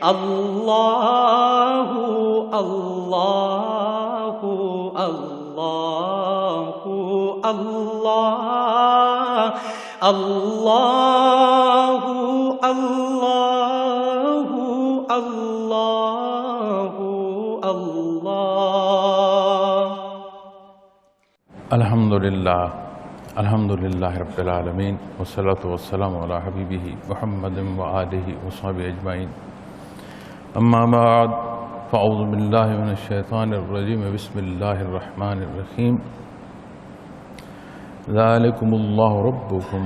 اللہ اللہ اللہ اللہ اللہ اللہ اللہ اللہ۔ الحمدللہ رب العالمین والصلاة والسلام علی حبیبہ محمد وآلہ وصحبہ اجمعین، اما بعد فاعوذ باللہ من الشیطان الرجیم، بسم اللہ الرحمن الرحیم۔ ذالکم اللہ ربکم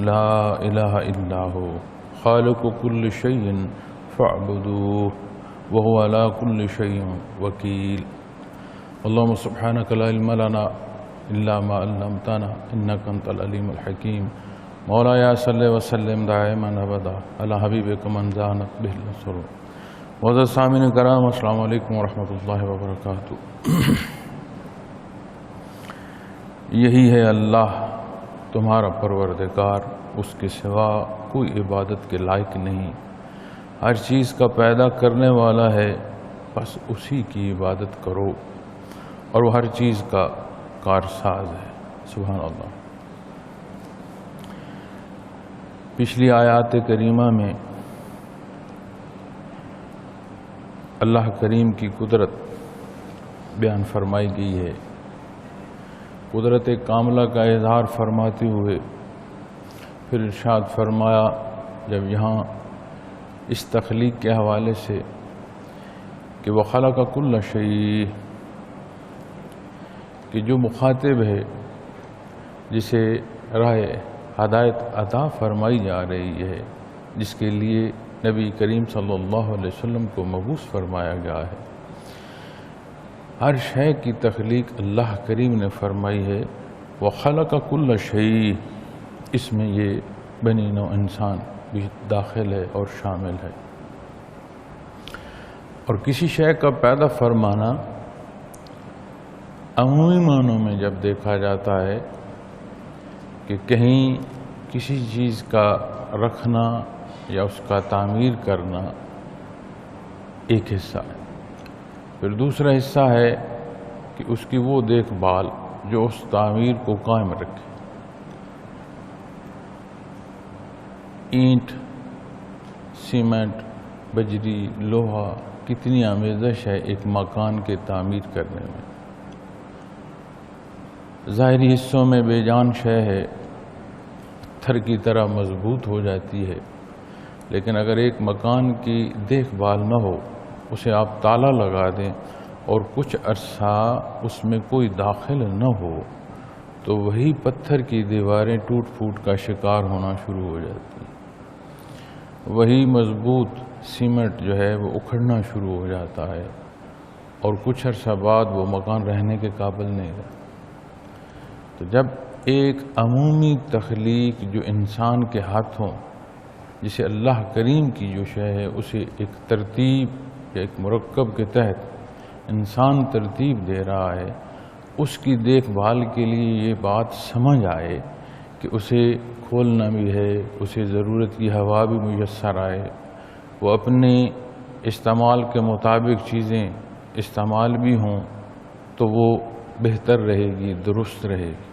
لا الہ الا هو خالق کل شیء فاعبدوہ وهو علی کل شیء وکیل۔ اللہم سبحانک لا علم لنا الا ما علمتنا انک انت العلیم الحکیم۔ مولایا صلی وسلم دائما ابدا علی حبیبک من زانت بہ السرور۔ معزز سامعین کرام، السلام علیکم ورحمۃ اللہ وبرکاتہ۔ یہی ہے اللہ تمہارا پروردگار، اس کے سوا کوئی عبادت کے لائق نہیں، ہر چیز کا پیدا کرنے والا ہے، بس اسی کی عبادت کرو، اور وہ ہر چیز کا کارساز ہے۔ سبحان اللہ۔ پچھلی آیات کریمہ میں اللہ کریم کی قدرت بیان فرمائی گئی ہے۔ قدرت کاملہ کا اظہار فرماتے ہوئے پھر ارشاد فرمایا، جب یہاں اس تخلیق کے حوالے سے کہ وَخَلَقَ كُلَّ شَيْءٍ، کہ جو مخاطب ہے جسے راہ ہدایت عطا فرمائی جا رہی ہے، جس کے لیے نبی کریم صلی اللہ علیہ وسلم کو مبعوث فرمایا گیا ہے، ہر شے کی تخلیق اللہ کریم نے فرمائی ہے۔ وَخَلَقَ كُلَّ شَيْءٍ، اس میں یہ بنی نوع انسان بھی داخل ہے اور شامل ہے۔ اور کسی شے کا پیدا فرمانا عمومی معنوں میں جب دیکھا جاتا ہے کہ کہیں کسی چیز کا رکھنا یا اس کا تعمیر کرنا ایک حصہ ہے، پھر دوسرا حصہ ہے کہ اس کی وہ دیکھ بھال جو اس تعمیر کو قائم رکھے۔ اینٹ، سیمنٹ، بجری، لوہا، کتنی آمیزش ہے ایک مکان کے تعمیر کرنے میں۔ ظاہری حصوں میں بے جان شے ہے، پتھر کی طرح مضبوط ہو جاتی ہے، لیکن اگر ایک مکان کی دیکھ بھال نہ ہو، اسے آپ تالا لگا دیں اور کچھ عرصہ اس میں کوئی داخل نہ ہو، تو وہی پتھر کی دیواریں ٹوٹ پھوٹ کا شکار ہونا شروع ہو جاتی ہیں، وہی مضبوط سیمنٹ جو ہے وہ اکھڑنا شروع ہو جاتا ہے، اور کچھ عرصہ بعد وہ مکان رہنے کے قابل نہیں رہتا۔ تو جب ایک عمومی تخلیق جو انسان کے ہاتھوں، جسے اللہ کریم کی جو شے ہے اسے ایک ترتیب یا ایک مرکب کے تحت انسان ترتیب دے رہا ہے، اس کی دیکھ بھال کے لیے یہ بات سمجھ آئے کہ اسے کھولنا بھی ہے، اسے ضرورت کی ہوا بھی میسر آئے، وہ اپنے استعمال کے مطابق چیزیں استعمال بھی ہوں تو وہ بہتر رہے گی، درست رہے گی۔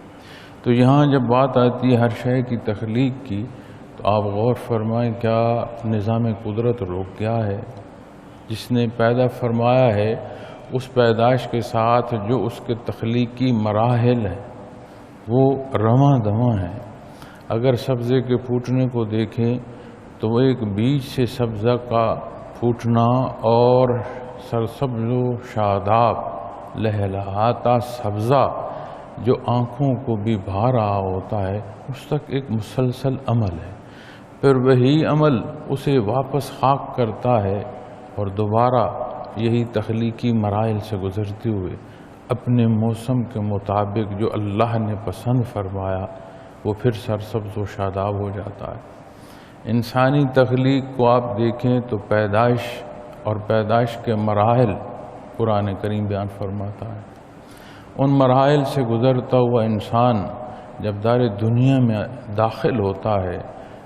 تو یہاں جب بات آتی ہے ہر شے کی تخلیق کی، تو آپ غور فرمائیں کیا نظام قدرت روک کیا ہے، جس نے پیدا فرمایا ہے اس پیدائش کے ساتھ جو اس کے تخلیقی مراحل ہیں وہ رواں دواں ہیں۔ اگر سبزے کے پھوٹنے کو دیکھیں تو وہ ایک بیج سے سبزہ کا پھوٹنا اور سرسبز و شاداب لہلہاتا سبزہ جو آنکھوں کو بھی بھا رہا ہوتا ہے، اس تک ایک مسلسل عمل ہے، پھر وہی عمل اسے واپس خاک کرتا ہے اور دوبارہ یہی تخلیقی مراحل سے گزرتے ہوئے اپنے موسم کے مطابق جو اللہ نے پسند فرمایا وہ پھر سرسبز و شاداب ہو جاتا ہے۔ انسانی تخلیق کو آپ دیکھیں تو پیدائش اور پیدائش کے مراحل قرآن کریم بیان فرماتا ہے۔ ان مراحل سے گزرتا ہوا انسان جب دار دنیا میں داخل ہوتا ہے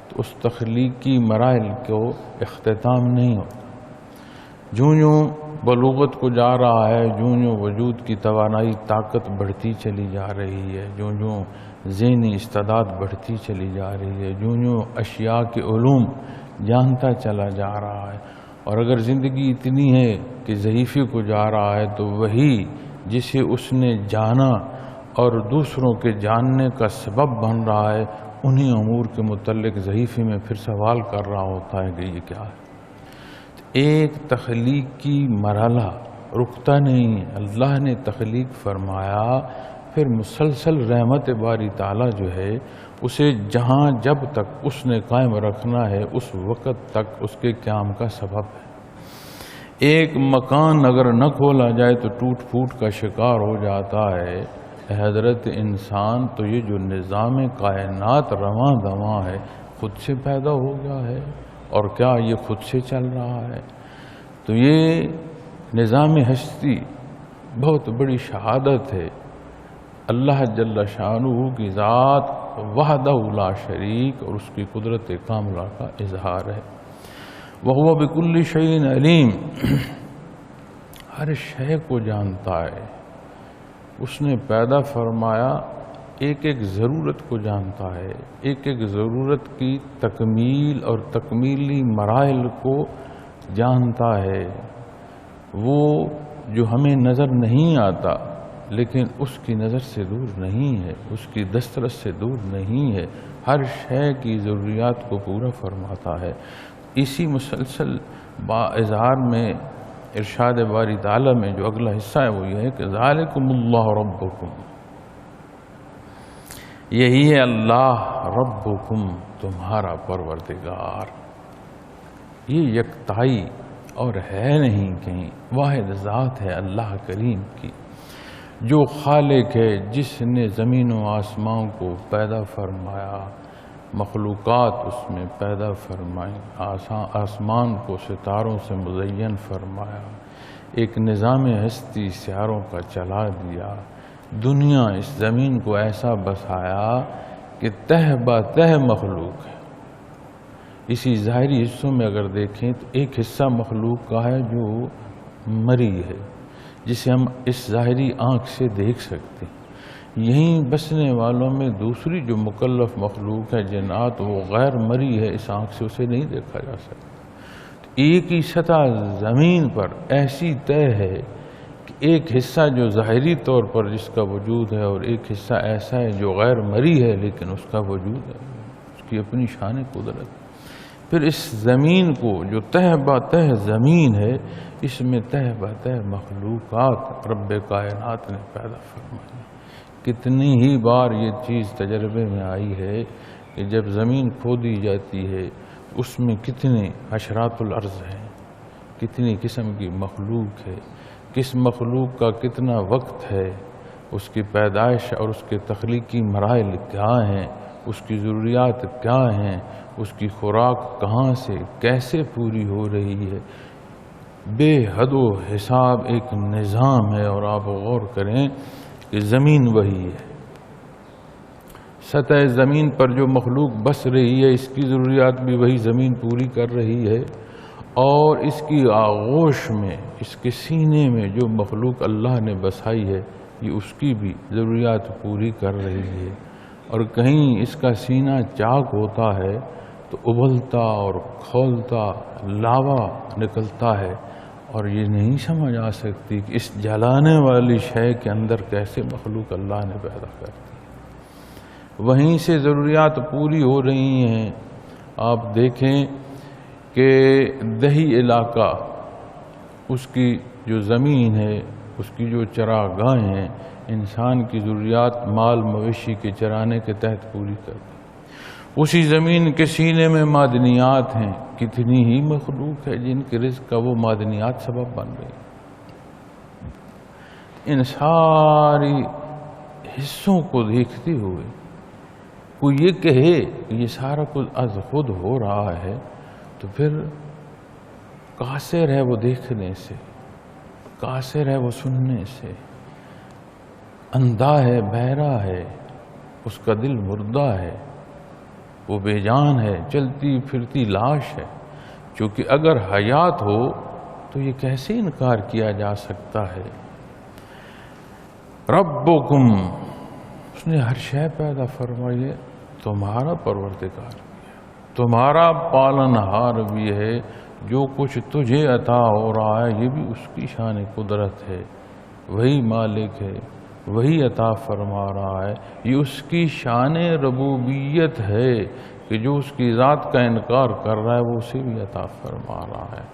تو اس تخلیقی مراحل کو اختتام نہیں ہوتا، جوں جوں بلوغت کو جا رہا ہے، جوں جوں وجود کی توانائی طاقت بڑھتی چلی جا رہی ہے، جوں جوں ذہنی استعداد بڑھتی چلی جا رہی ہے، جوں جوں اشیاء کے علوم جانتا چلا جا رہا ہے، اور اگر زندگی اتنی ہے کہ ضعیفی کو جا رہا ہے تو وہی جسے اس نے جانا اور دوسروں کے جاننے کا سبب بن رہا ہے، انہی امور کے متعلق ضعیفی میں پھر سوال کر رہا ہوتا ہے کہ یہ کیا ہے۔ ایک تخلیقی مرحلہ رکتا نہیں ہے، اللہ نے تخلیق فرمایا، پھر مسلسل رحمت باری تعالیٰ جو ہے اسے جہاں جب تک اس نے قائم رکھنا ہے اس وقت تک اس کے قیام کا سبب ہے۔ ایک مکان اگر نہ کھولا جائے تو ٹوٹ پھوٹ کا شکار ہو جاتا ہے۔ حضرت انسان تو یہ جو نظام کائنات رواں دواں ہے خود سے پیدا ہو گیا ہے، اور کیا یہ خود سے چل رہا ہے؟ تو یہ نظام ہستی بہت بڑی شہادت ہے، اللہ جل شانہ کی ذات وحدہ لا شریک اور اس کی قدرت کاملہ کا اظہار ہے۔ وَهُوَ بِكُلِّ شَيْءٍ عَلِيمٌ، ہر شے کو جانتا ہے۔ اس نے پیدا فرمایا، ایک ایک ضرورت کو جانتا ہے، ایک ایک ضرورت کی تکمیل اور تکمیلی مراحل کو جانتا ہے۔ وہ جو ہمیں نظر نہیں آتا لیکن اس کی نظر سے دور نہیں ہے، اس کی دسترس سے دور نہیں ہے، ہر شے کی ضروریات کو پورا فرماتا ہے۔ اسی مسلسل با اظہار میں ارشاد باری تعالیٰ میں جو اگلا حصہ ہے وہ یہ ہے کہ ذالکم اللہ ربکم، یہی ہے اللہ ربکم، تمہارا پروردگار۔ یہ یکتائی اور ہے نہیں کہیں، واحد ذات ہے اللہ کریم کی، جو خالق ہے، جس نے زمین و آسمان کو پیدا فرمایا، مخلوقات اس میں پیدا فرمائی، آسمان کو ستاروں سے مزین فرمایا، ایک نظام ہستی سیاروں کا چلا دیا، دنیا اس زمین کو ایسا بسایا کہ تہ با تہ مخلوق ہے۔ اسی ظاہری حصوں میں اگر دیکھیں تو ایک حصہ مخلوق کا ہے جو مری ہے، جسے ہم اس ظاہری آنکھ سے دیکھ سکتے ہیں۔ یہیں بسنے والوں میں دوسری جو مکلف مخلوق ہے جنات، وہ غیر مری ہے، اس آنکھ سے اسے نہیں دیکھا جا سکتا۔ ایک ہی سطح زمین پر ایسی طے ہے کہ ایک حصہ جو ظاہری طور پر جس کا وجود ہے اور ایک حصہ ایسا ہے جو غیر مری ہے لیکن اس کا وجود ہے، اس کی اپنی شان قدرت۔ پھر اس زمین کو جو تہ با تہ زمین ہے، اس میں تہ با تہ مخلوقات رب کائنات نے پیدا فرمائی۔ کتنی ہی بار یہ چیز تجربے میں آئی ہے کہ جب زمین کھودی جاتی ہے اس میں کتنے حشرات الارض ہیں، کتنی قسم کی مخلوق ہے، کس مخلوق کا کتنا وقت ہے، اس کی پیدائش اور اس کے تخلیقی مراحل کیا ہیں، اس کی ضروریات کیا ہیں، اس کی خوراک کہاں سے کیسے پوری ہو رہی ہے، بے حد و حساب ایک نظام ہے۔ اور آپ غور کریں کہ زمین وہی ہے، سطح زمین پر جو مخلوق بس رہی ہے اس کی ضروریات بھی وہی زمین پوری کر رہی ہے، اور اس کی آغوش میں، اس کے سینے میں جو مخلوق اللہ نے بسائی ہے یہ اس کی بھی ضروریات پوری کر رہی ہے۔ اور کہیں اس کا سینہ چاک ہوتا ہے تو ابلتا اور کھولتا لاوا نکلتا ہے، اور یہ نہیں سمجھ آ سکتی کہ اس جلانے والی شے کے اندر کیسے مخلوق اللہ نے پیدا کر دی۔ وہیں سے ضروریات پوری ہو رہی ہیں۔ آپ دیکھیں کہ دیہی علاقہ، اس کی جو زمین ہے، اس کی جو چراگاہیں ہیں، انسان کی ضروریات مال مویشی کے چرانے کے تحت پوری کر دی۔ اسی زمین کے سینے میں معدنیات ہیں، کتنی ہی مخلوق ہے جن کے رزق کا وہ معدنیات سبب بن گئی۔ ان ساری حصوں کو دیکھتے ہوئے کوئی یہ کہے کہ یہ سارا کچھ از خود ہو رہا ہے تو پھر قاصر ہے وہ دیکھنے سے، قاصر ہے وہ سننے سے، اندھا ہے، بہرا ہے، اس کا دل مردہ ہے، وہ بے جان ہے، چلتی پھرتی لاش ہے۔ کیونکہ اگر حیات ہو تو یہ کیسے انکار کیا جا سکتا ہے؟ ربکم، اس نے ہر شے پیدا فرمائی ہے، تمہارا پروردگار بھی ہے، تمہارا پالنہار بھی ہے، جو کچھ تجھے عطا ہو رہا ہے یہ بھی اس کی شان قدرت ہے، وہی مالک ہے، وہی عطا فرما رہا ہے، یہ اس کی شان ربوبیت ہے کہ جو اس کی ذات کا انکار کر رہا ہے وہ اسے بھی عطا فرما رہا ہے۔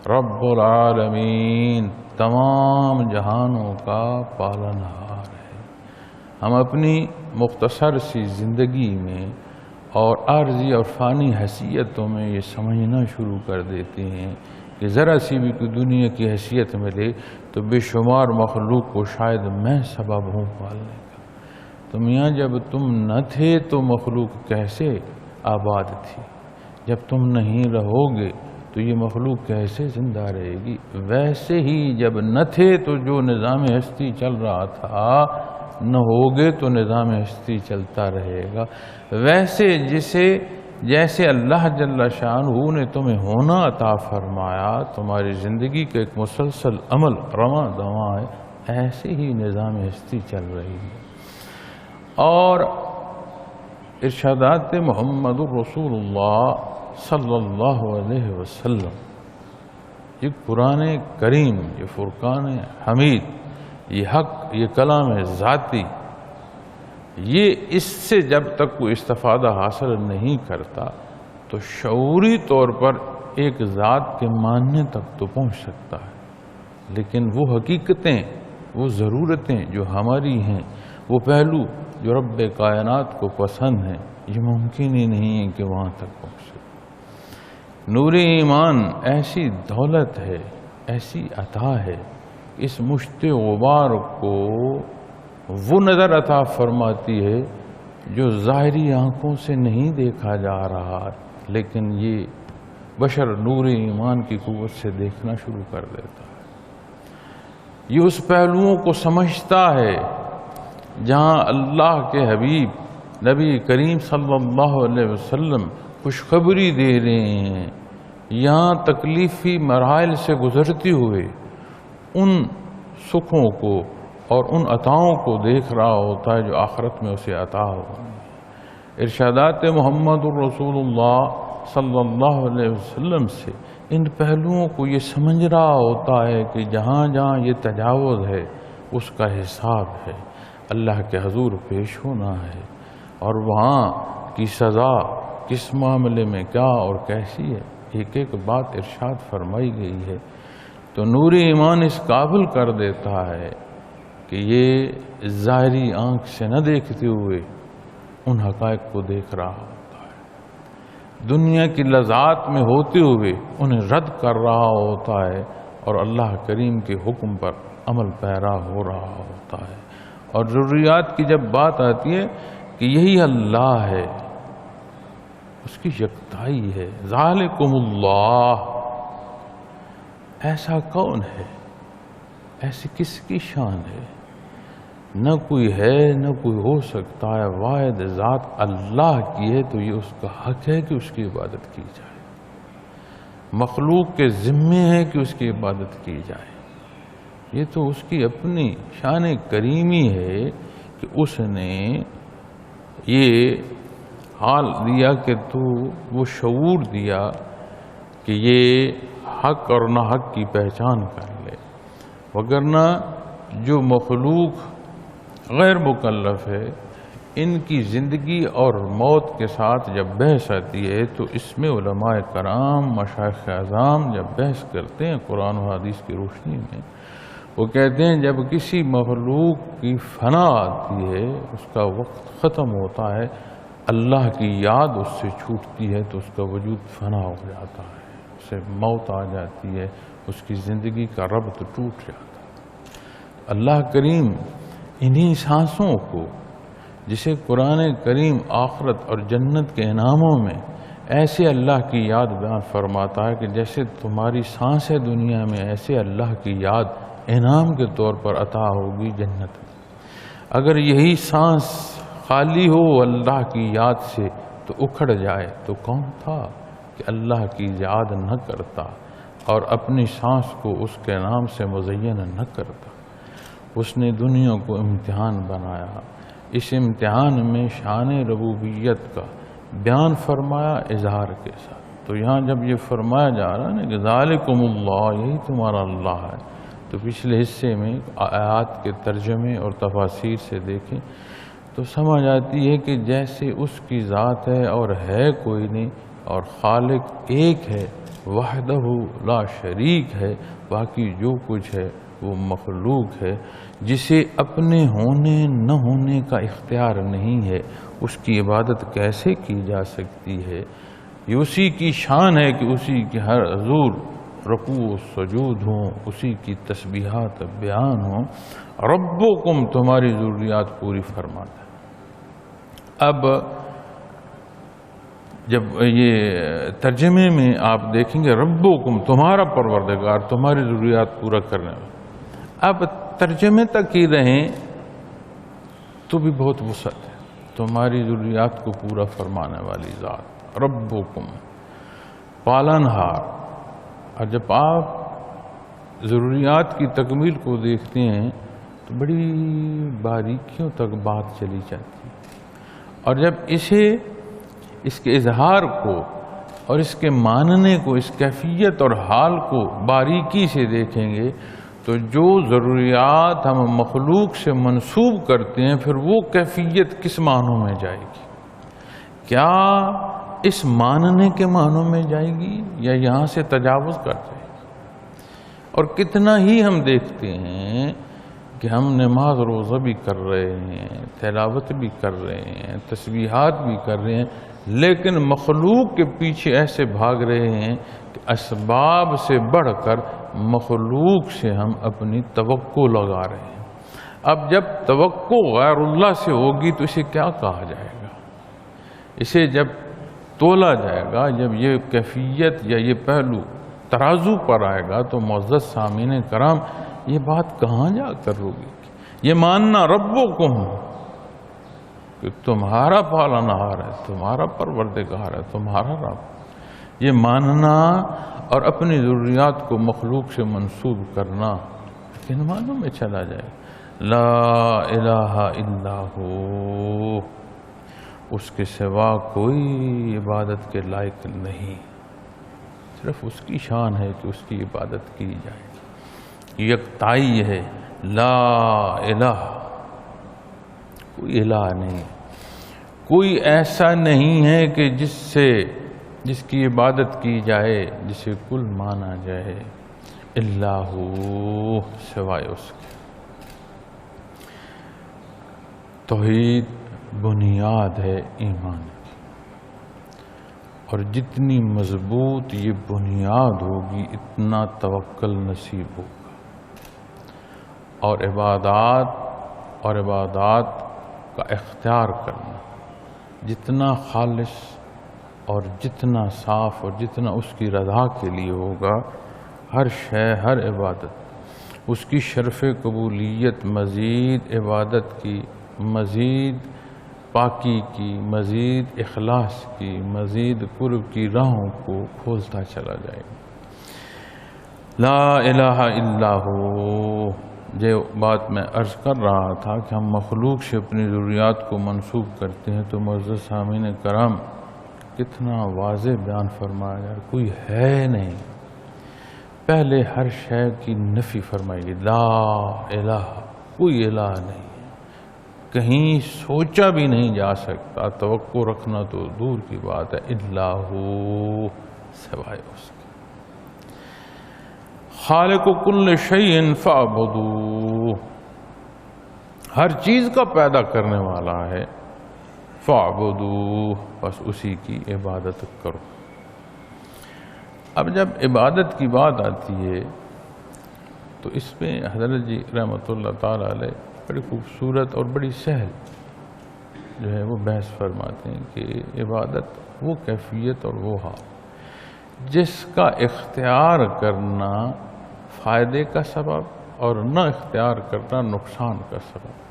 رب العالمین، تمام جہانوں کا پالنہار ہے۔ ہم اپنی مختصر سی زندگی میں اور عارضی اور فانی حیثیتوں میں یہ سمجھنا شروع کر دیتے ہیں کہ ذرا سی بھی کوئی دنیا کی حیثیت ملے تو بے شمار مخلوق کو شاید میں سبب ہوں پالنے کا۔ تو میاں جب تم نہ تھے تو مخلوق کیسے آباد تھی؟ جب تم نہیں رہو گے تو یہ مخلوق کیسے زندہ رہے گی؟ ویسے ہی جب نہ تھے تو جو نظام ہستی چل رہا تھا، نہ ہوگے تو نظام ہستی چلتا رہے گا۔ ویسے جیسے اللہ جل شانہ نے تمہیں ہونا عطا فرمایا، تمہاری زندگی کا ایک مسلسل عمل رواں دواں ہے، ایسے ہی نظام ہستی چل رہی ہے۔ اور ارشادات محمد الرسول اللہ صلی اللہ علیہ وسلم، یہ قرآن کریم، یہ فرقان حمید، یہ حق، یہ کلام ذاتی، یہ اس سے جب تک کوئی استفادہ حاصل نہیں کرتا تو شعوری طور پر ایک ذات کے ماننے تک تو پہنچ سکتا ہے، لیکن وہ حقیقتیں، وہ ضرورتیں جو ہماری ہیں، وہ پہلو جو رب کائنات کو پسند ہیں، یہ ممکن ہی نہیں ہے کہ وہاں تک پہنچے۔ نور ایمان ایسی دولت ہے، ایسی عطا ہے، اس مشت غبار کو وہ نظر عطا فرماتی ہے جو ظاہری آنکھوں سے نہیں دیکھا جا رہا، لیکن یہ بشر نور ایمان کی قوت سے دیکھنا شروع کر دیتا ہے۔ یہ اس پہلوؤں کو سمجھتا ہے جہاں اللہ کے حبیب نبی کریم صلی اللہ علیہ وسلم خوشخبری دے رہے ہیں، یہاں تکلیفی مراحل سے گزرتے ہوئے ان سکھوں کو اور ان عطاؤں کو دیکھ رہا ہوتا ہے جو آخرت میں اسے عطا ہوگا۔ ارشادات محمد الرسول اللہ صلی اللہ علیہ وسلم سے ان پہلوؤں کو یہ سمجھ رہا ہوتا ہے کہ جہاں جہاں یہ تجاوز ہے اس کا حساب ہے، اللہ کے حضور پیش ہونا ہے، اور وہاں کی سزا کس معاملے میں کیا اور کیسی ہے، ایک ایک بات ارشاد فرمائی گئی ہے۔ تو نور ایمان اس قابل کر دیتا ہے کہ یہ ظاہری آنکھ سے نہ دیکھتے ہوئے ان حقائق کو دیکھ رہا ہوتا ہے، دنیا کی لذات میں ہوتے ہوئے انہیں رد کر رہا ہوتا ہے، اور اللہ کریم کے حکم پر عمل پیرا ہو رہا ہوتا ہے۔ اور ضروریات کی جب بات آتی ہے کہ یہی اللہ ہے، اس کی یکتائی ہے، ذالکم اللہ، ایسا کون ہے، ایسی کس کی شان ہے؟ نہ کوئی ہے نہ کوئی ہو سکتا ہے، واحد ذات اللہ کی ہے، تو یہ اس کا حق ہے کہ اس کی عبادت کی جائے، مخلوق کے ذمے ہے کہ اس کی عبادت کی جائے۔ یہ تو اس کی اپنی شان کریمی ہے کہ اس نے یہ حال دیا کہ تو وہ شعور دیا کہ یہ حق اور نہ حق کی پہچان کر لے، وگرنہ جو مخلوق غیر مکلف ہے، ان کی زندگی اور موت کے ساتھ جب بحث آتی ہے تو اس میں علماء کرام، مشائخ اعظام جب بحث کرتے ہیں قرآن و حدیث کی روشنی میں، وہ کہتے ہیں جب کسی مخلوق کی فنا آتی ہے، اس کا وقت ختم ہوتا ہے، اللہ کی یاد اس سے چھوٹتی ہے تو اس کا وجود فنا ہو جاتا ہے، اسے موت آ جاتی ہے، اس کی زندگی کا ربط ٹوٹ جاتا ہے۔ اللہ کریم انہی سانسوں کو، جسے قرآن کریم آخرت اور جنت کے انعاموں میں ایسے اللہ کی یاد بیان فرماتا ہے کہ جیسے تمہاری سانس ہے دنیا میں، ایسے اللہ کی یاد انعام کے طور پر عطا ہوگی جنت میں۔ اگر یہی سانس خالی ہو اللہ کی یاد سے تو اکھڑ جائے تو کون تھا کہ اللہ کی یاد نہ کرتا، اور اپنی سانس کو اس کے نام سے مزین نہ کرتا۔ اس نے دنیا کو امتحان بنایا، اس امتحان میں شان ربوبیت کا بیان فرمایا اظہار کے ساتھ۔ تو یہاں جب یہ فرمایا جا رہا ہے نا کہ ذالکم اللہ، یہی تمہارا اللہ ہے، تو پچھلے حصے میں آیات کے ترجمے اور تفاسیر سے دیکھیں تو سمجھ آتی ہے کہ جیسے اس کی ذات ہے اور ہے کوئی نہیں، اور خالق ایک ہے، وحدہ لا شریک ہے، باقی جو کچھ ہے وہ مخلوق ہے، جسے اپنے ہونے نہ ہونے کا اختیار نہیں ہے، اس کی عبادت کیسے کی جا سکتی ہے؟ یہ اسی کی شان ہے کہ اسی کے ہر حضور رکوع و سجود ہوں، اسی کی تسبیحات بیان ہوں۔ ربکم تمہاری ضروریات پوری فرماتا ہے۔ اب جب یہ ترجمے میں آپ دیکھیں گے ربکم تمہارا پروردگار تمہاری ضروریات پورا کرنے والا، اب ترجمے تک ہی رہیں تو بھی بہت وسعت ہے، تمہاری ضروریات کو پورا فرمانے والی ذات ربکم، پالنہار۔ اور جب آپ ضروریات کی تکمیل کو دیکھتے ہیں تو بڑی باریکیوں تک بات چلی جاتی ہے، اور جب اس کے اظہار کو اور اس کے ماننے کو، اس کیفیت اور حال کو باریکی سے دیکھیں گے تو جو ضروریات ہم مخلوق سے منسوب کرتے ہیں پھر وہ کیفیت کس معنوں میں جائے گی؟ کیا اس ماننے کے معنوں میں جائے گی یا یہاں سے تجاوز کر جائے گی؟ اور کتنا ہی ہم دیکھتے ہیں کہ ہم نماز روزہ بھی کر رہے ہیں، تلاوت بھی کر رہے ہیں، تسبیحات بھی کر رہے ہیں، لیکن مخلوق کے پیچھے ایسے بھاگ رہے ہیں کہ اسباب سے بڑھ کر مخلوق سے ہم اپنی توقع لگا رہے ہیں۔ اب جب توقع غیر اللہ سے ہوگی تو اسے کیا کہا جائے گا؟ اسے جب تولا جائے گا، جب یہ کیفیت یا یہ پہلو ترازو پر آئے گا تو معزز سامعین کرام یہ بات کہاں جا کر ہوگی؟ یہ ماننا ربکم کہ تمہارا پالنہار ہے، تمہارا پروردگار ہے، تمہارا رب، یہ ماننا اور اپنی ضروریات کو مخلوق سے منسوب کرنا کن معنوں میں چلا جائے؟ لا الہ الا ہو، اس کے سوا کوئی عبادت کے لائق نہیں، صرف اس کی شان ہے کہ اس کی عبادت کی جائے۔ یکتائی ہے، لا الہ، کوئی الہ نہیں، کوئی ایسا نہیں ہے کہ جس کی عبادت کی جائے، جسے کل مانا جائے، الا ہو، سوائے اس کے۔ توحید بنیاد ہے ایمان کی، اور جتنی مضبوط یہ بنیاد ہوگی اتنا توکل نصیب ہوگا، اور عبادات کا اختیار کرنا جتنا خالص اور جتنا صاف اور جتنا اس کی رضا کے لیے ہوگا، ہر شے، ہر عبادت اس کی شرف قبولیت مزید عبادت کی، مزید پاکی کی، مزید اخلاص کی، مزید قرب کی راہوں کو کھولتا چلا جائے گا۔ لا الہ الا ہو، جو بات میں عرض کر رہا تھا کہ ہم مخلوق سے اپنی ضروریات کو منسوب کرتے ہیں تو معزز سامعین کرام کتنا واضح بیان فرمایا گیا، کوئی ہے نہیں، پہلے ہر شے کی نفی فرمائی گئی، لا الہ، کوئی الہ نہیں، کہیں سوچا بھی نہیں جا سکتا، توقع رکھنا تو دور کی بات ہے، الا ہو، سوائے اس کے۔ خالق کل شیء فاعبدوہ، ہر چیز کا پیدا کرنے والا ہے، فاعبدوہ، بس اسی کی عبادت کرو۔ اب جب عبادت کی بات آتی ہے تو اس میں حضرت جی رحمۃ اللہ تعالی علیہ بڑی خوبصورت اور بڑی سہل جو ہے وہ بحث فرماتے ہیں کہ عبادت وہ کیفیت اور وہ حال جس کا اختیار کرنا فائدے کا سبب اور نہ اختیار کرنا نقصان کا سبب،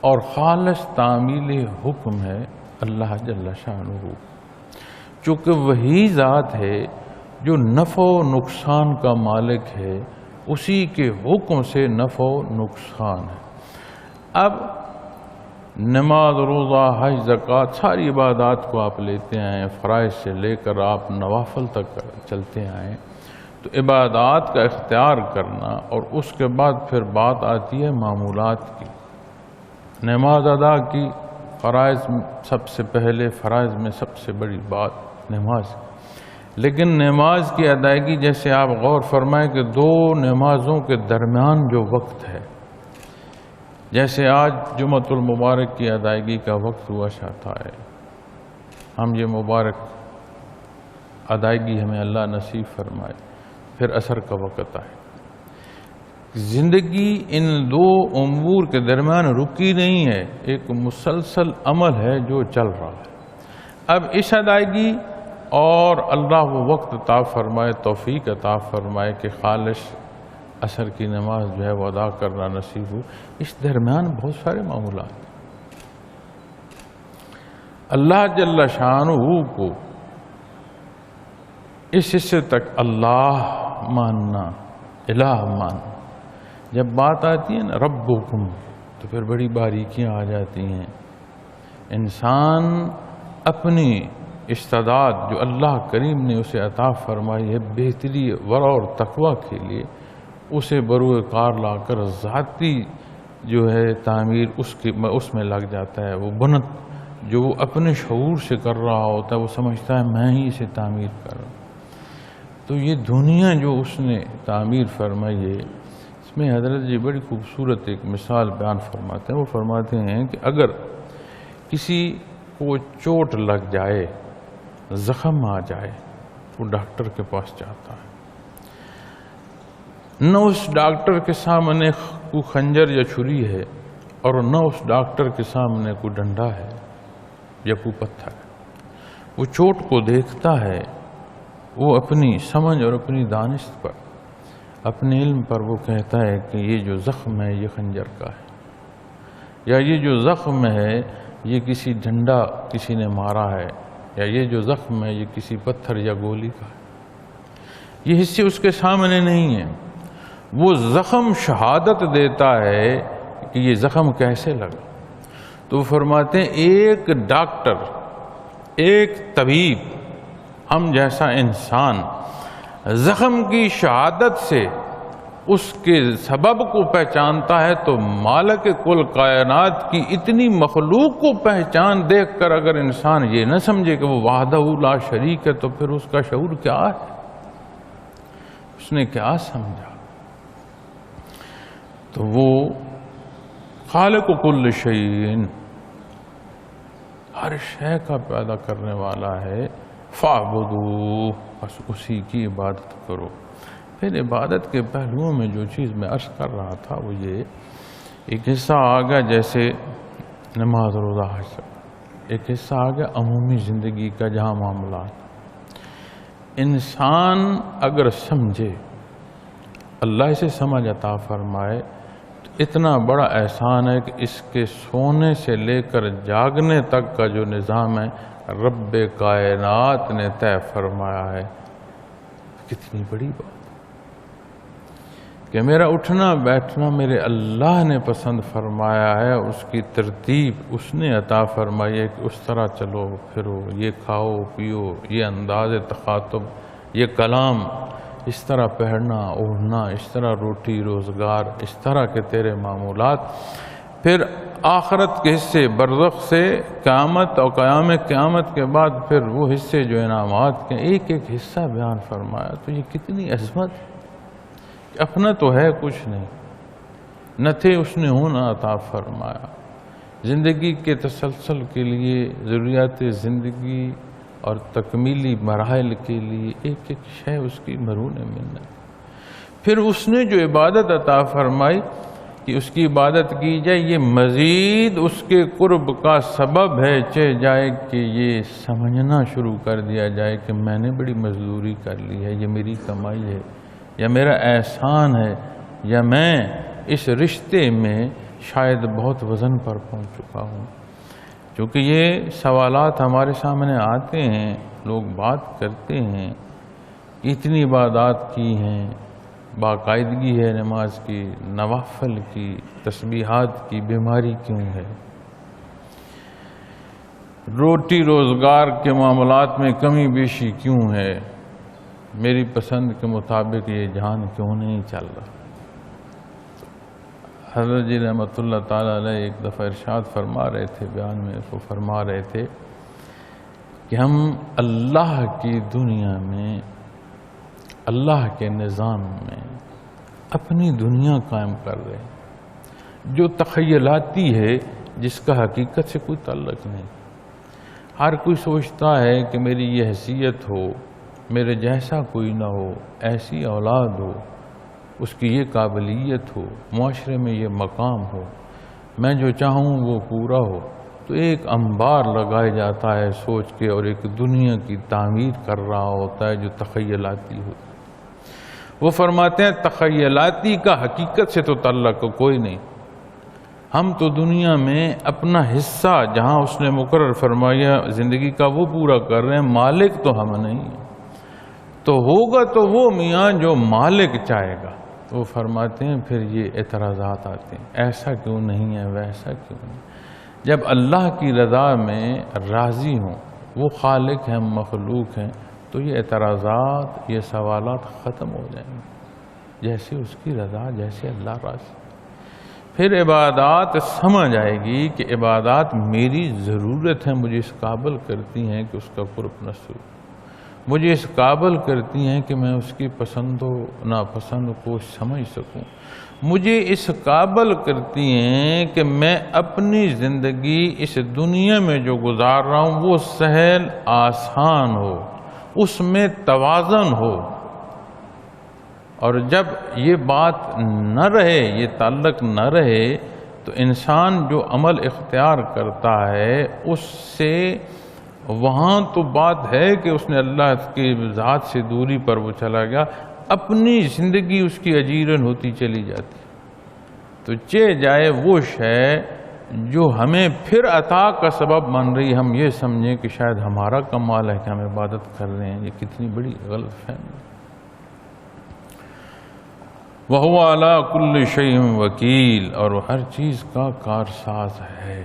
اور خالص تعمیل حکم ہے اللہ جل شانہ، چونکہ وہی ذات ہے جو نفع و نقصان کا مالک ہے اسی کے حکم سے نفع و نقصان ہے۔ اب نماز، روزہ، حج، زکوٰۃ ساری عبادات کو آپ لیتے آئیں، فرائض سے لے کر آپ نوافل تک چلتے آئیں، تو عبادات کا اختیار کرنا اور اس کے بعد پھر بات آتی ہے معمولات کی۔ نماز ادا کی، فرائض سب سے پہلے، فرائض میں سب سے بڑی بات نماز، لیکن نماز کی ادائیگی جیسے آپ غور فرمائیں کہ دو نمازوں کے درمیان جو وقت ہے، جیسے آج جمعۃ المبارک کی ادائیگی کا وقت ہوا چاہتا ہے، ہم یہ مبارک ادائیگی ہمیں اللہ نصیب فرمائے، پھر عصر کا وقت آئے۔ زندگی ان دو امور کے درمیان رکی نہیں ہے، ایک مسلسل عمل ہے جو چل رہا ہے۔ اب اس ادائیگی اور اللہ وہ وقت عطا فرمائے، توفیق عطا فرمائے کہ خالص عصر کی نماز جو ہے وہ ادا کرنا نصیب ہو، اس درمیان بہت سارے معاملات ہیں۔ اللہ جل شانہ کو اس حصے تک اللہ ماننا، الہ ماننا، جب بات آتی ہے نا ربکم تو پھر بڑی باریکیاں آ جاتی ہیں۔ انسان اپنی استعداد جو اللہ کریم نے اسے عطا فرمائی ہے بہتری ورع اور تقوی کے لیے، اسے بروئے کار لا کر ذاتی جو ہے تعمیر اس میں لگ جاتا ہے۔ وہ بنت جو وہ اپنے شعور سے کر رہا ہوتا ہے، وہ سمجھتا ہے میں ہی اسے تعمیر کر رہا ہوں۔ تو یہ دنیا جو اس نے تعمیر فرمائی ہے، اس میں حضرت جی بڑی خوبصورت ایک مثال بیان فرماتے ہیں۔ وہ فرماتے ہیں کہ اگر کسی کو چوٹ لگ جائے، زخم آ جائے، وہ ڈاکٹر کے پاس جاتا ہے، نہ اس ڈاکٹر کے سامنے کوئی خنجر یا چھری ہے اور نہ اس ڈاکٹر کے سامنے کوئی ڈنڈا ہے یا کوئی پتھر ہے۔ وہ چوٹ کو دیکھتا ہے، وہ اپنی سمجھ اور اپنی دانست پر، اپنے علم پر وہ کہتا ہے کہ یہ جو زخم ہے یہ خنجر کا ہے، یا یہ جو زخم ہے یہ کسی ڈنڈا کسی نے مارا ہے، یا یہ جو زخم ہے یہ کسی پتھر یا گولی کا ہے۔ یہ حصے اس کے سامنے نہیں ہیں۔ وہ زخم شہادت دیتا ہے کہ یہ زخم کیسے لگا۔ تو وہ فرماتے ہیں ایک ڈاکٹر، ایک طبیب، ہم جیسا انسان زخم کی شہادت سے اس کے سبب کو پہچانتا ہے، تو مالک کل کائنات کی اتنی مخلوق کو پہچان دیکھ کر اگر انسان یہ نہ سمجھے کہ وہ وحدہ لا شریک ہے، تو پھر اس کا شعور کیا ہے؟ اس نے کیا سمجھا؟ تو وہ خالق کل شیء، ہر شے کا پیدا کرنے والا ہے، فاعبدوہ، بس اسی کی عبادت کرو۔ پھر عبادت کے پہلوؤں میں جو چیز میں عرض کر رہا تھا وہ یہ ایک حصہ آ گیا جیسے نماز، روزہ، حج، ایک حصہ آ گیا عمومی زندگی کا جہاں معاملات۔ انسان اگر سمجھے، اللہ اسے سمجھ عطا فرمائے، تو اتنا بڑا احسان ہے کہ اس کے سونے سے لے کر جاگنے تک کا جو نظام ہے رب کائنات نے طے فرمایا ہے۔ کتنی بڑی بات کہ میرا اٹھنا بیٹھنا میرے اللہ نے پسند فرمایا ہے، اس کی ترتیب اس نے عطا فرمائی ہے کہ اس طرح چلو پھرو، یہ کھاؤ پیو، یہ انداز تخاطب، یہ کلام، اس طرح پہننا اوڑھنا، اس طرح روٹی روزگار، اس طرح کے تیرے معمولات۔ پھر آخرت کے حصے برزخ سے قیامت اور قیامت کے بعد پھر وہ حصے جو انعامات کے ایک ایک حصہ بیان فرمایا۔ تو یہ کتنی عظمت ہے کہ اپنا تو ہے کچھ نہیں، نہ تھے اس نے ہونا عطا فرمایا۔ زندگی کے تسلسل کے لیے، ضروریات زندگی اور تکمیلی مراحل کے لیے ایک ایک شے اس کی مرہون منت۔ پھر اس نے جو عبادت عطا فرمائی کہ اس کی عبادت کی جائے، یہ مزید اس کے قرب کا سبب ہے، چہ جائے کہ یہ سمجھنا شروع کر دیا جائے کہ میں نے بڑی مزدوری کر لی ہے، یہ میری کمائی ہے یا میرا احسان ہے، یا میں اس رشتے میں شاید بہت وزن پر پہنچ چکا ہوں۔ کیونکہ یہ سوالات ہمارے سامنے آتے ہیں، لوگ بات کرتے ہیں اتنی عبادات کی ہیں، باقاعدگی ہے نماز کی، نوافل کی، تسبیحات کی، بیماری کیوں ہے؟ روٹی روزگار کے معاملات میں کمی بیشی کیوں ہے؟ میری پسند کے مطابق یہ جہان کیوں نہیں چل رہا؟ حضرت جی رحمۃ اللہ تعالیٰ علیہ ایک دفعہ ارشاد فرما رہے تھے، بیان میں اس کو فرما رہے تھے کہ ہم اللہ کی دنیا میں، اللہ کے نظام میں اپنی دنیا قائم کر رہے ہیں جو تخیلاتی ہے، جس کا حقیقت سے کوئی تعلق نہیں۔ ہر کوئی سوچتا ہے کہ میری یہ حیثیت ہو، میرے جیسا کوئی نہ ہو، ایسی اولاد ہو، اس کی یہ قابلیت ہو، معاشرے میں یہ مقام ہو، میں جو چاہوں وہ پورا ہو، تو ایک انبار لگایا جاتا ہے سوچ کے، اور ایک دنیا کی تعمیر کر رہا ہوتا ہے جو تخیلاتی ہو۔ وہ فرماتے ہیں تخیلاتی کا حقیقت سے تو تعلق کوئی نہیں، ہم تو دنیا میں اپنا حصہ جہاں اس نے مقرر فرمایا زندگی کا وہ پورا کر رہے ہیں، مالک تو ہم نہیں ہیں۔ تو ہوگا تو وہ میاں جو مالک چاہے گا۔ وہ فرماتے ہیں پھر یہ اعتراضات آتے ہیں، ایسا کیوں نہیں ہے، ویسا کیوں نہیں۔ جب اللہ کی رضا میں راضی ہوں، وہ خالق ہیں، مخلوق ہیں، تو یہ اعتراضات، یہ سوالات ختم ہو جائیں گے، جیسے اس کی رضا، جیسے اللہ راضی۔ پھر عبادات سمجھ آئے گی کہ عبادات میری ضرورت ہے، مجھے اس قابل کرتی ہیں کہ اس کا قرب نصر، مجھے اس قابل کرتی ہیں کہ میں اس کی پسند و ناپسند کو سمجھ سکوں، مجھے اس قابل کرتی ہیں کہ میں اپنی زندگی اس دنیا میں جو گزار رہا ہوں وہ سہل آسان ہو، اس میں توازن ہو۔ اور جب یہ بات نہ رہے، یہ تعلق نہ رہے، تو انسان جو عمل اختیار کرتا ہے اس سے وہاں تو بات ہے کہ اس نے اللہ کی ذات سے دوری پر وہ چلا گیا، اپنی زندگی اس کی اجیرن ہوتی چلی جاتی۔ تو جائے وہ شے جو ہمیں پھر عطا کا سبب بن رہی، ہم یہ سمجھیں کہ شاید ہمارا کمال ہے کہ ہم عبادت کر رہے ہیں، یہ کتنی بڑی غلط فہمی۔ وَهُوَ عَلَىٰ كُلِّ شَيْءٍ وَكِيلٌ، اور وہ ہر چیز کا کارساز ہے۔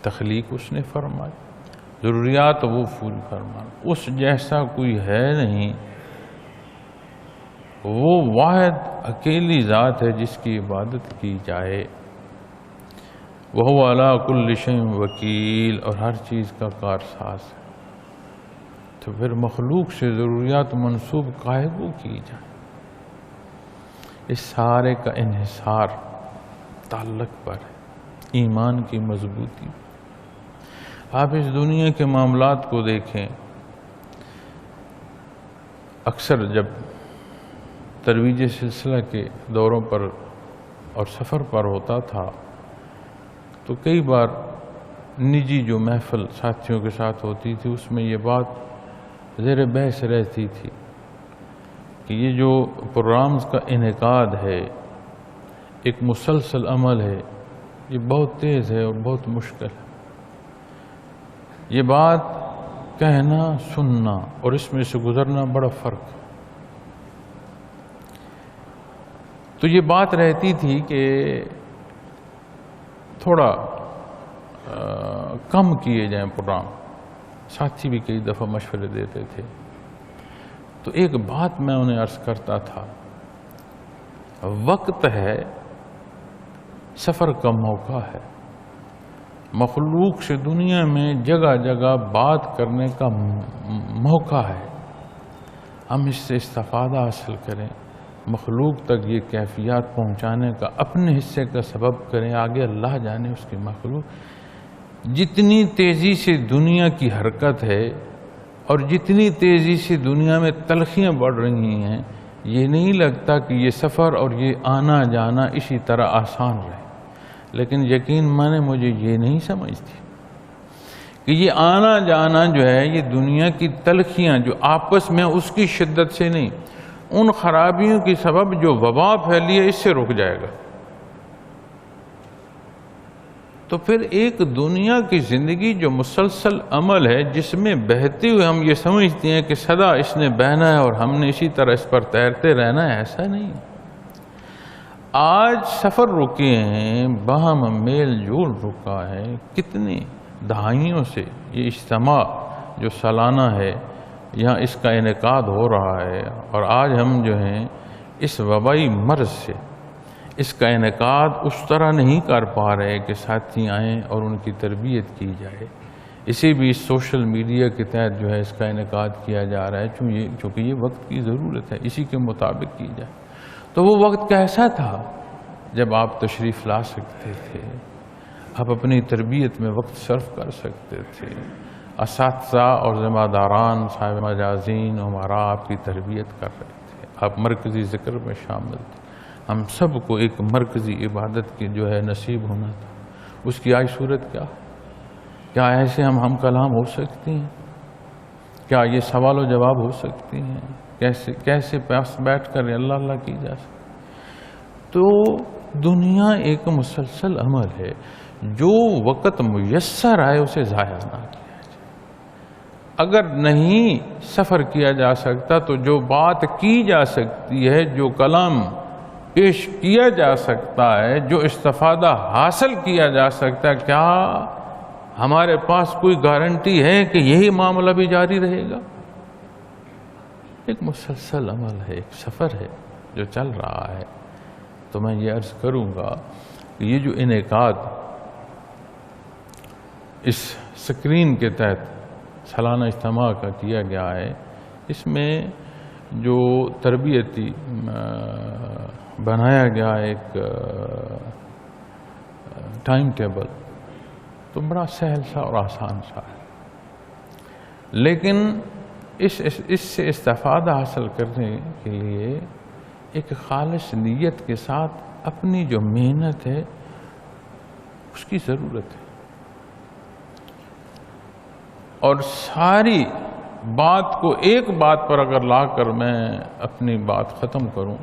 تخلیق اس نے فرمائی، ضروریات وہ پوری فرمائی، اس جیسا کوئی ہے نہیں، وہ واحد اکیلی ذات ہے جس کی عبادت کی جائے۔ وَهُوَ عَلَىٰ كُلِّ شَيْءٍ وَكِيلٌ، اور ہر چیز کا کارساز ہے۔ تو پھر مخلوق سے ضروریات منسوب کاہے کو کی جائے؟ اس سارے کا انحصار تعلق پر ہے، ایمان کی مضبوطی۔ آپ اس دنیا کے معاملات کو دیکھیں، اکثر جب ترویج سلسلہ کے دوروں پر اور سفر پر ہوتا تھا تو کئی بار نجی جو محفل ساتھیوں کے ساتھ ہوتی تھی اس میں یہ بات زیر بحث رہتی تھی کہ یہ جو پروگرامز کا انعقاد ہے، ایک مسلسل عمل ہے، یہ بہت تیز ہے اور بہت مشکل ہے۔ یہ بات کہنا، سننا اور اس میں سے گزرنا بڑا فرق ہے۔ تو یہ بات رہتی تھی کہ تھوڑا کم کیے جائیں پروگرام، ساتھی بھی کئی دفعہ مشورے دیتے تھے۔ تو ایک بات میں انہیں عرض کرتا تھا، وقت ہے، سفر کا موقع ہے، مخلوق سے دنیا میں جگہ جگہ بات کرنے کا موقع ہے، ہم اس سے استفادہ حاصل کریں، مخلوق تک یہ کیفیات پہنچانے کا اپنے حصے کا سبب کریں، آگے اللہ جانے اس کی مخلوق۔ جتنی تیزی سے دنیا کی حرکت ہے اور جتنی تیزی سے دنیا میں تلخیاں بڑھ رہی ہیں، یہ نہیں لگتا کہ یہ سفر اور یہ آنا جانا اسی طرح آسان رہے، لیکن یقین مانے مجھے یہ نہیں سمجھتی کہ یہ آنا جانا جو ہے یہ دنیا کی تلخیاں جو آپس میں اس کی شدت سے نہیں، ان خرابیوں کی سبب جو وبا پھیلی ہے اس سے رک جائے گا۔ تو پھر ایک دنیا کی زندگی جو مسلسل عمل ہے، جس میں بہتے ہوئے ہم یہ سمجھتے ہیں کہ سدا اس نے بہنا ہے اور ہم نے اسی طرح اس پر تیرتے رہنا ہے، ایسا نہیں۔ آج سفر رکے ہیں، باہم میل جول رکا ہے، کتنی دہائیوں سے یہ اجتماع جو سالانہ ہے یہاں اس کا انعقاد ہو رہا ہے، اور آج ہم جو ہیں اس وبائی مرض سے اس کا انعقاد اس طرح نہیں کر پا رہے کہ ساتھی آئیں اور ان کی تربیت کی جائے۔ اسی بھی سوشل میڈیا کے تحت جو ہے اس کا انعقاد کیا جا رہا ہے، چونکہ یہ وقت کی ضرورت ہے، اسی کے مطابق کی جائے۔ تو وہ وقت کیسا تھا جب آپ تشریف لا سکتے تھے، آپ اپنی تربیت میں وقت صرف کر سکتے تھے، اساتذہ اور ذمہ داران، صاحب مجازین، عمراء آپ کی تربیت کر رہے تھے، آپ مرکزی ذکر میں شامل تھے۔ ہم سب کو ایک مرکزی عبادت کی جو ہے نصیب ہونا تھا، اس کی آج صورت کیا ہے؟ کیا ایسے ہم کلام ہو سکتے ہیں؟ کیا یہ سوال و جواب ہو سکتے ہیں؟ کیسے پاس بیٹھ کر اللہ اللہ کی جا سکتی؟ تو دنیا ایک مسلسل عمل ہے، جو وقت میسر آئے اسے ضائع نہ کیا جائے۔ اگر نہیں سفر کیا جا سکتا تو جو بات کی جا سکتی ہے، جو کلام پیش کیا جا سکتا ہے، جو استفادہ حاصل کیا جا سکتا ہے، کیا ہمارے پاس کوئی گارنٹی ہے کہ یہی معاملہ بھی جاری رہے گا؟ ایک مسلسل عمل ہے، ایک سفر ہے جو چل رہا ہے۔ تو میں یہ عرض کروں گا کہ یہ جو انعقاد اس سکرین کے تحت سالانہ اجتماع کا کیا گیا ہے، اس میں جو تربیتی بنایا گیا ایک ٹائم ٹیبل، تو بڑا سہل سا اور آسان سا ہے، لیکن اس سے استفادہ حاصل کرنے کے لیے ایک خالص نیت کے ساتھ اپنی جو محنت ہے اس کی ضرورت ہے۔ اور ساری بات کو ایک بات پر اگر لا کر میں اپنی بات ختم کروں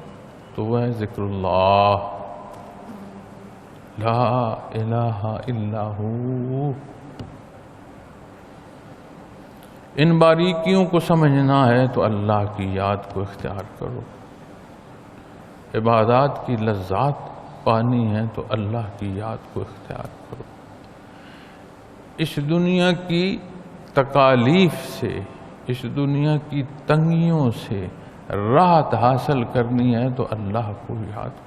تو وہ ہے ذکر اللہ، لا الہ الا ہو۔ ان باریکیوں کو سمجھنا ہے تو اللہ کی یاد کو اختیار کرو، عبادات کی لذات پانی ہے تو اللہ کی یاد کو اختیار کرو۔ اس دنیا کی تکالیف سے، اس دنیا کی تنگیوں سے راحت حاصل کرنی ہے تو اللہ کو یاد کرو۔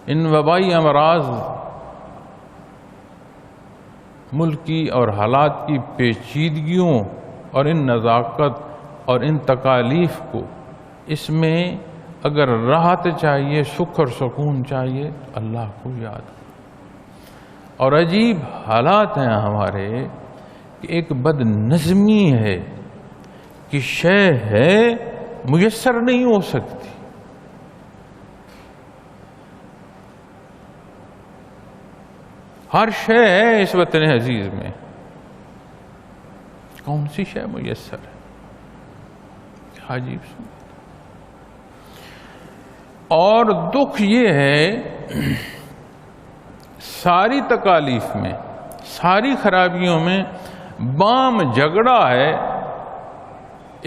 ان وبائی امراض، ملکی اور حالات کی پیچیدگیوں اور ان نزاکت اور ان تکالیف کو، اس میں اگر راحت چاہیے، سکھ اور سکون چاہیے تو اللہ کو یاد کرو۔ اور عجیب حالات ہیں ہمارے کہ ایک بد نظمی ہے کہ شے ہے میسر نہیں ہو سکتی۔ ہر شے ہے اس وطن عزیز میں، کون سی شے میسر ہے؟ کیا عجیب سن۔ اور دکھ یہ ہے ساری تکالیف میں، ساری خرابیوں میں بام جھگڑا ہے،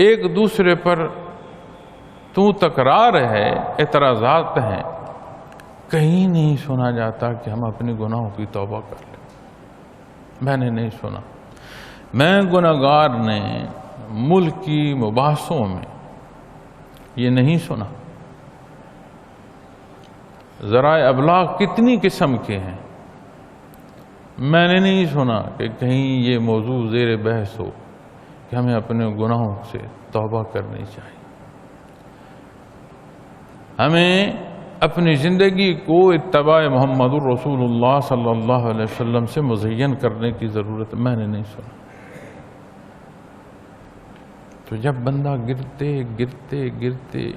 ایک دوسرے پر تو تکرار ہے، اعتراضات ہیں، کہیں نہیں سنا جاتا کہ ہم اپنے گناہوں کی توبہ کر لیں۔ میں نے نہیں سنا، میں گناہگار نے ملک کی مباحثوں میں یہ نہیں سنا۔ ذرائع ابلاغ کتنی قسم کے ہیں، میں نے نہیں سنا کہ کہیں یہ موضوع زیر بحث ہو کہ ہمیں اپنے گناہوں سے توبہ کرنی چاہیے، ہمیں اپنی زندگی کو اتباع محمد الرسول اللہ صلی اللہ علیہ وسلم سے مزین کرنے کی ضرورت، میں نے نہیں سنا۔ تو جب بندہ گرتے گرتے گرتے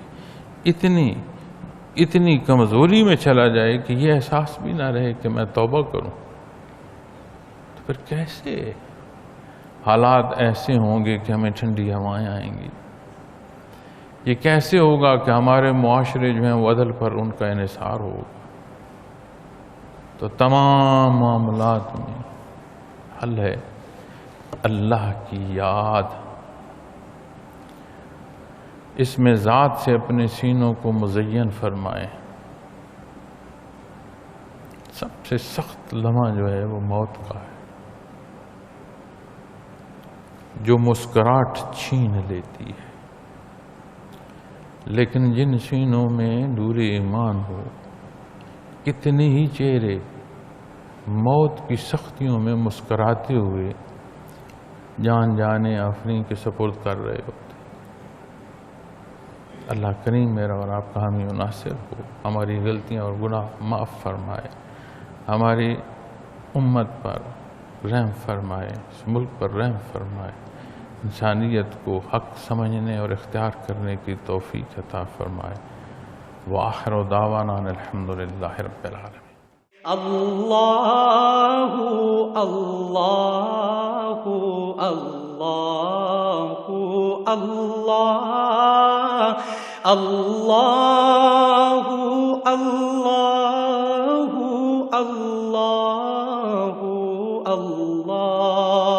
اتنی کمزوری میں چلا جائے کہ یہ احساس بھی نہ رہے کہ میں توبہ کروں، تو پھر کیسے حالات ایسے ہوں گے کہ ہمیں ٹھنڈی ہوائیں آئیں گی؟ یہ کیسے ہوگا کہ ہمارے معاشرے جو ہیں وہ عدل پر ان کا انحصار ہوگا؟ تو تو تمام معاملات میں حل ہے اللہ کی یاد. اس میں ذات سے اپنے سینوں کو مزین فرمائیں. سب سے سخت لمحہ جو ہے وہ موت کا ہے، جو مسکراہٹ چھین لیتی ہے. لیکن جن سینوں میں نور ایمان ہو، کتنے ہی چہرے موت کی سختیوں میں مسکراتے ہوئے جان جانے آفرین کے سپرد کر رہے ہوتے. اللہ کریم میرا اور آپ کا حامی و ناصر ہو، ہماری غلطیاں اور گناہ معاف فرمائے، ہماری امت پر رحم فرمائے، اس ملک پر رحم فرمائے، انسانیت کو حق سمجھنے اور اختیار کرنے کی توفیق عطا فرمائے. وآخر دعوانا الحمدللہ رب العالمین. اللہ اللہ اللہ اللہ اللہ اللہ اللہ اللہ